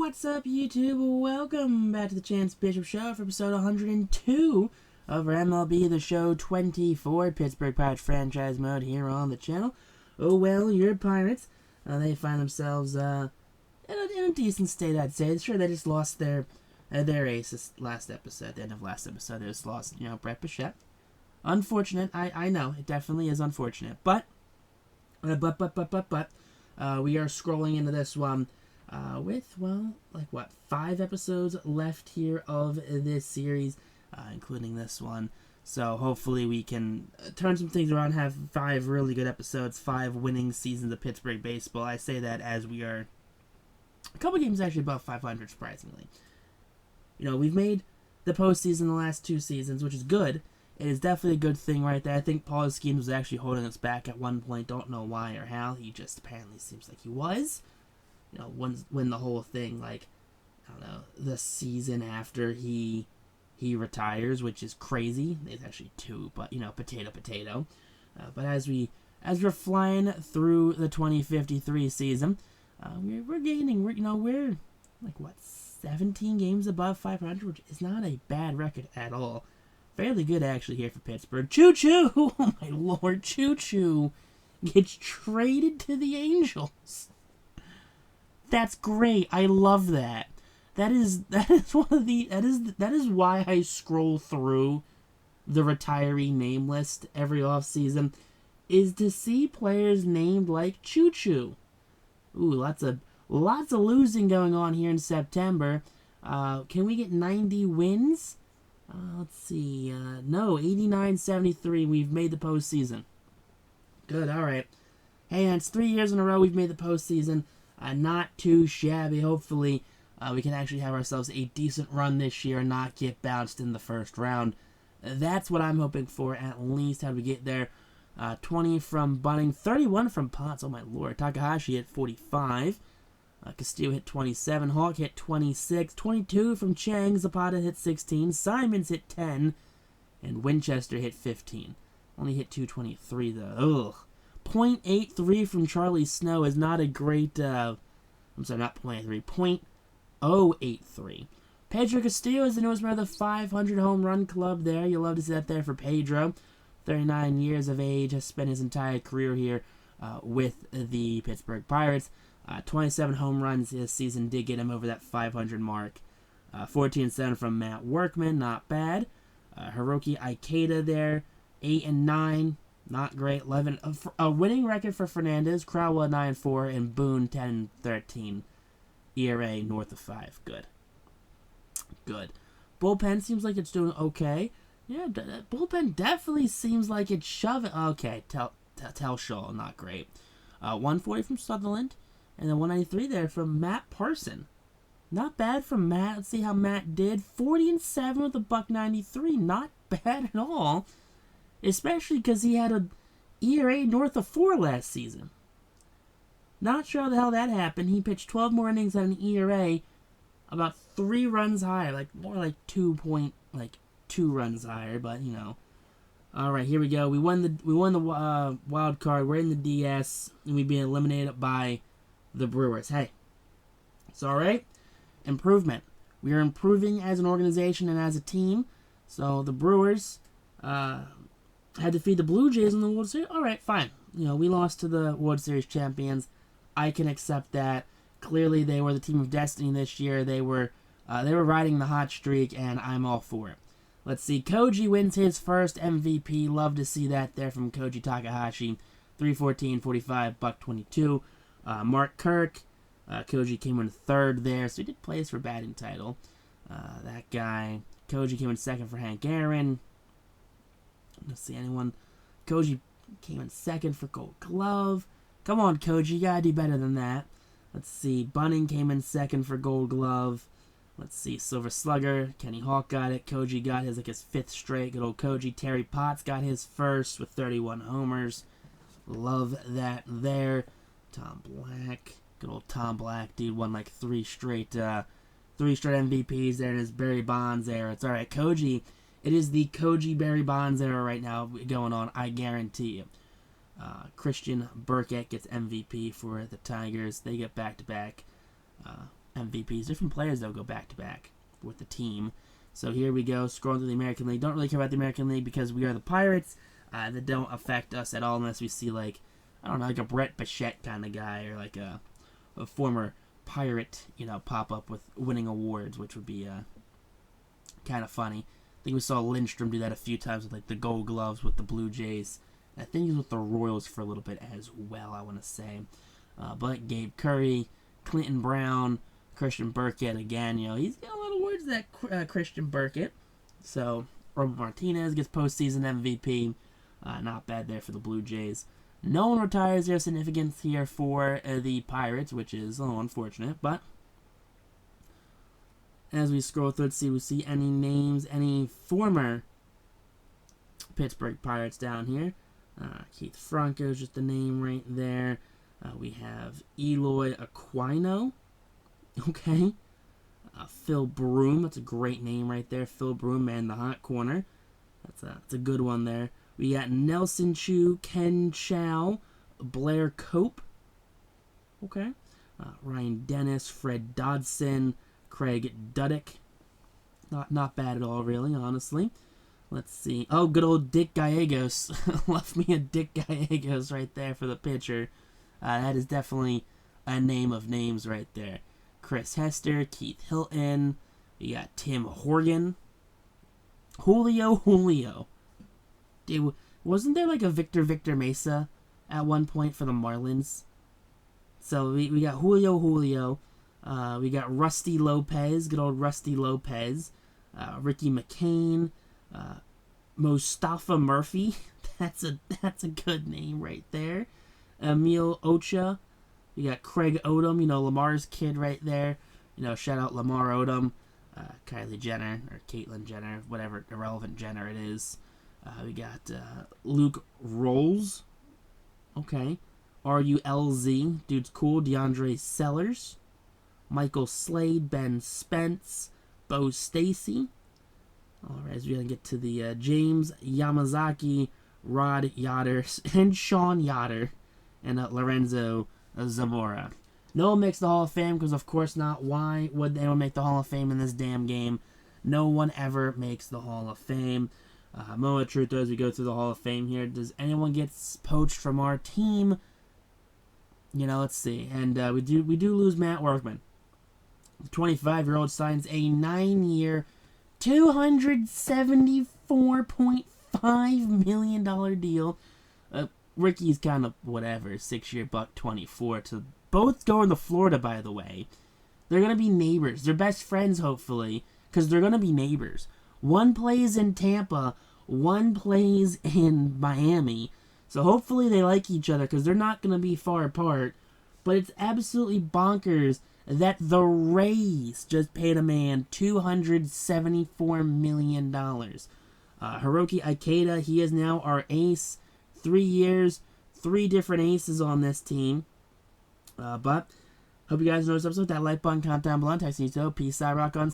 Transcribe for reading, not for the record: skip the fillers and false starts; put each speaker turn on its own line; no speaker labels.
What's up, YouTube? Welcome back to the Chance Bishop Show for episode 102 of our MLB The Show 24 Pittsburgh Pirate franchise mode here on the channel. Oh well, your Pirates, they find themselves in a decent state, I'd say. Sure, they just lost their ace last episode, the end of last episode. They just lost, Brett Bichette. Unfortunate, I know, it definitely is unfortunate. But we are scrolling into this one with, 5 episodes left here of this series, including this one. So hopefully we can turn some things around, have 5 really good episodes, 5 winning seasons of Pittsburgh baseball. I say that as we are a couple games actually above 500, surprisingly. We've made the postseason the last 2 seasons, which is good. It is definitely a good thing right there. I think Paul Skeens was actually holding us back at one point. Don't know why or how. He just apparently seems like he was. When the whole thing, the season after he retires, which is crazy. There's actually 2, but, potato. But as we're flying through the 2053 season, we're gaining. We're 17 games above 500, which is not a bad record at all. Fairly good, actually, here for Pittsburgh. Choo-choo! Oh, my lord, Choo-choo gets traded to the Angels. That's great. I love that. That is why I scroll through the retiree name list every offseason, is to see players named like Choo-choo. Ooh, lots of losing going on here in September. Can we get 90 wins? Let's see. No, 89-73. We've made the postseason. Good, alright. Hey, and it's 3 years in a row we've made the postseason. Not too shabby. Hopefully, we can actually have ourselves a decent run this year and not get bounced in the first round. That's what I'm hoping for, at least. How do we get there? 20 from Bunning, 31 from Potts. Oh, my lord. Takahashi hit 45. Castillo hit 27. Hawk hit 26. 22 from Chang. Zapata hit 16. Simons hit 10. And Winchester hit 15. Only hit 223, though. Ugh. .83 from Charlie Snow is not a great, I'm sorry, not .83, .083. Pedro Castillo is the newest member of the 500 home run club there. You'll love to see that there for Pedro. 39 years of age, has spent his entire career here with the Pittsburgh Pirates. 27 home runs this season did get him over that 500 mark. 14-7 from Matt Workman, not bad. Hiroki Ikeda there, 8-9. Not great. 11. A winning record for Fernandez. Crowell 9-4, and Boone 10-13. ERA north of 5. Good. Bullpen seems like it's doing okay. Yeah, bullpen definitely seems like it's shoving. Okay, Telshaw, not great. 140 from Sutherland, and then 193 there from Matt Parson. Not bad from Matt. Let's see how Matt did. 40-7 with a .93. Not bad at all. Especially because he had an ERA north of 4 last season. Not sure how the hell that happened. He pitched 12 more innings at an ERA about 3 runs higher. More like 2 runs higher, but, Alright, here we go. We won the wild card. We're in the DS, and we've been eliminated by the Brewers. Hey, it's alright. Improvement. We are improving as an organization and as a team. So, the Brewers had to feed the Blue Jays in the World Series. All right, fine. We lost to the World Series champions. I can accept that. Clearly, they were the team of destiny this year. They were riding the hot streak, and I'm all for it. Let's see. Koji wins his first MVP. Love to see that there from Koji Takahashi. 314, 45, $122. Mark Kirk. Koji came in third there, so he did place for batting title. That guy. Koji came in second for Hank Aaron. Let's see, anyone. Koji came in second for Gold Glove. Come on, Koji, you gotta do better than that. Let's see, Bunning came in second for Gold Glove. Let's see, Silver Slugger. Kenny Hawk got it. Koji got his 5th straight. Good old Koji. Terry Potts got his first with 31 homers. Love that there. Tom Black. Good old Tom Black, dude, won 3 straight MVPs there in his Barry Bonds era. It's alright, Koji. It is the Koji Barry Bonds era right now going on, I guarantee you. Christian Burkett gets MVP for the Tigers. They get back-to-back MVPs. Different players, though, go back-to-back with the team. So here we go, scrolling through the American League. Don't really care about the American League because we are the Pirates. That don't affect us at all unless we see, like, I don't know, like a Brett Bichette kind of guy or like a former Pirate, pop up with winning awards, which would be kind of funny. I think we saw Lindstrom do that a few times with like the Gold Gloves with the Blue Jays. I think he was with the Royals for a little bit as well, I want to say. But Gabe Curry, Clinton Brown, Christian Burkett, again, he's got a lot of words, that Christian Burkett. So, Robert Martinez gets postseason MVP. Not bad there for the Blue Jays. No one retires their significance here for the Pirates, which is a little unfortunate, but as we scroll through, let's see if we see any names, any former Pittsburgh Pirates down here. Keith Franco is just a name right there. We have Eloy Aquino. Okay. Phil Broom. That's a great name right there. Phil Broom, man, in the hot corner. That's a good one there. We got Nelson Chu, Ken Chow, Blair Cope. Okay. Ryan Dennis, Fred Dodson, Craig Duddick. Not bad at all, really, honestly. Let's see. Oh, good old Dick Gallegos. Left me a Dick Gallegos right there for the pitcher. That is definitely a name of names right there. Chris Hester, Keith Hilton. You got Tim Horgan. Julio. Dude, wasn't there like a Victor Mesa at one point for the Marlins? So we got Julio. We got Rusty Lopez, good old Rusty Lopez. Ricky McCain. Mustafa Murphy. That's a good name right there. Emil Ocha. We got Craig Odom, Lamar's kid right there. Shout out Lamar Odom. Kylie Jenner, or Caitlyn Jenner, whatever irrelevant Jenner it is. We got Luke Rolls. Okay. RULZ. Dude's cool. DeAndre Sellers. Michael Slade. Ben Spence. Bo Stacy. Alright, so we're going to get to the James Yamazaki, Rod Yoder, and Sean Yoder, and Lorenzo Zamora. No one makes the Hall of Fame because, of course not. Why would anyone make the Hall of Fame in this damn game? No one ever makes the Hall of Fame. Moment of truth, though, as we go through the Hall of Fame here, does anyone get poached from our team? Let's see. And we do lose Matt Workman. The 25-year-old signs a 9-year, $274.5 million deal. Ricky's kind of whatever, 6-year $124. To both going to Florida, by the way. They're going to be neighbors. They're best friends, hopefully, because they're going to be neighbors. One plays in Tampa, one plays in Miami. So hopefully they like each other because they're not going to be far apart. But it's absolutely bonkers that the Rays just paid a man $274 million. Hiroki Ikeda, he is now our ace. 3 years, 3 different aces on this team. But hope you guys enjoyed this episode. That like button, comment down below. Texting you so. Peace out, rock on.